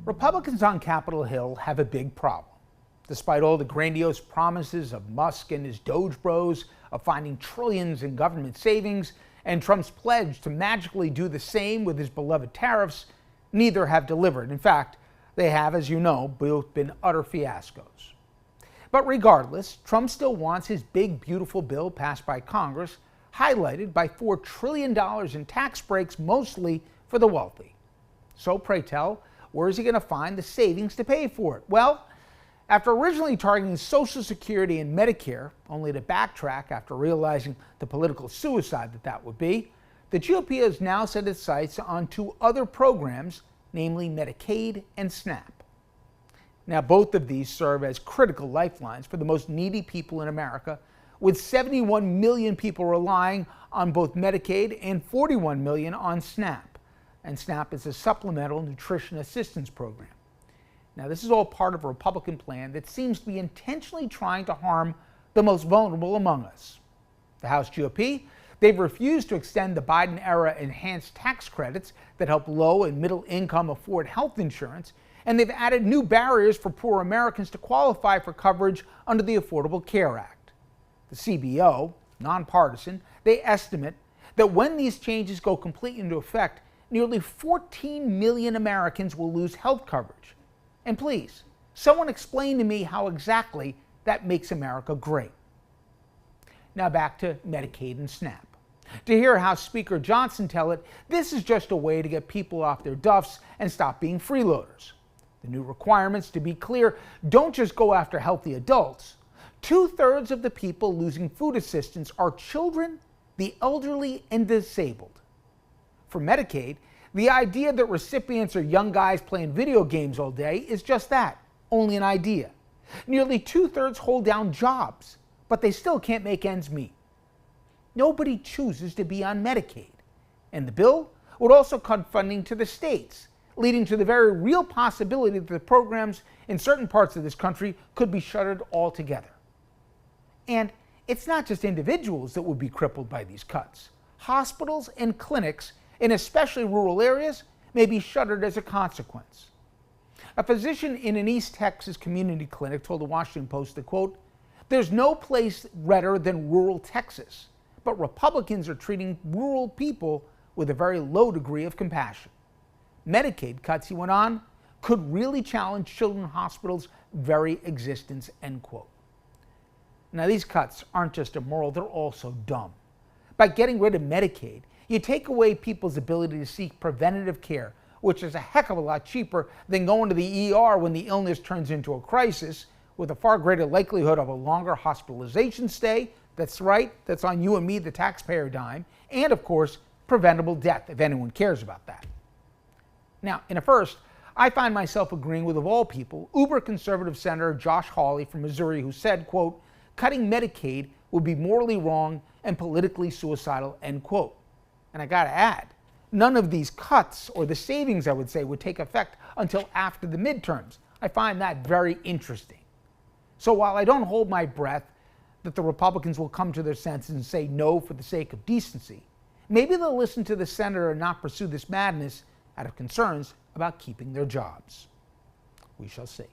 Republicans on Capitol Hill have a big problem. Despite all the grandiose promises of Musk and his Doge bros of finding trillions in government savings and Trump's pledge to magically do the same with his beloved tariffs, neither have delivered. In fact, they have, as you know, both been utter fiascos. But regardless, Trump still wants his big, beautiful bill passed by Congress, highlighted by $4 trillion in tax breaks, mostly for the wealthy. So pray tell, where is he going to find the savings to pay for it? Well, after originally targeting Social Security and Medicare, only to backtrack after realizing the political suicide that would be, the GOP has now set its sights on two other programs, namely Medicaid and SNAP. Now, both of these serve as critical lifelines for the most needy people in America, with 71 million people relying on both Medicaid and 41 million on SNAP. And SNAP is a supplemental nutrition assistance program. Now, this is all part of a Republican plan that seems to be intentionally trying to harm the most vulnerable among us. The House GOP, they've refused to extend the Biden-era enhanced tax credits that help low and middle income afford health insurance, and they've added new barriers for poor Americans to qualify for coverage under the Affordable Care Act. The CBO, nonpartisan, they estimate that when these changes go completely into effect, nearly 14 million Americans will lose health coverage. And please, someone explain to me how exactly that makes America great. Now back to Medicaid and SNAP. To hear how Speaker Johnson tell it, this is just a way to get people off their duffs and stop being freeloaders. The new requirements, to be clear, don't just go after healthy adults. 2/3 of the people losing food assistance are children, the elderly, and disabled. For Medicaid, the idea that recipients are young guys playing video games all day is just that, only an idea. Nearly 2/3 hold down jobs, but they still can't make ends meet. Nobody chooses to be on Medicaid. And the bill would also cut funding to the states, leading to the very real possibility that the programs in certain parts of this country could be shuttered altogether. And it's not just individuals that would be crippled by these cuts. Hospitals and clinics, in especially rural areas, may be shuttered as a consequence. A physician in an East Texas community clinic told the Washington Post that, quote, "There's no place redder than rural Texas, but Republicans are treating rural people with a very low degree of compassion. Medicaid cuts," he went on, "could really challenge children's hospitals' very existence," end quote. Now, these cuts aren't just immoral, they're also dumb. By getting rid of Medicaid, you take away people's ability to seek preventative care, which is a heck of a lot cheaper than going to the ER when the illness turns into a crisis, with a far greater likelihood of a longer hospitalization stay. That's right, that's on you and me, the taxpayer dime, and of course, preventable death, if anyone cares about that. Now, in a first, I find myself agreeing with, of all people, uber-conservative Senator Josh Hawley from Missouri, who said, quote, "Cutting Medicaid would be morally wrong and politically suicidal," end quote. And I gotta add, none of these cuts, or the savings I would say, would take effect until after the midterms. I find that very interesting. So while I don't hold my breath that the Republicans will come to their senses and say no for the sake of decency, maybe they'll listen to the senator and not pursue this madness out of concerns about keeping their jobs. We shall see.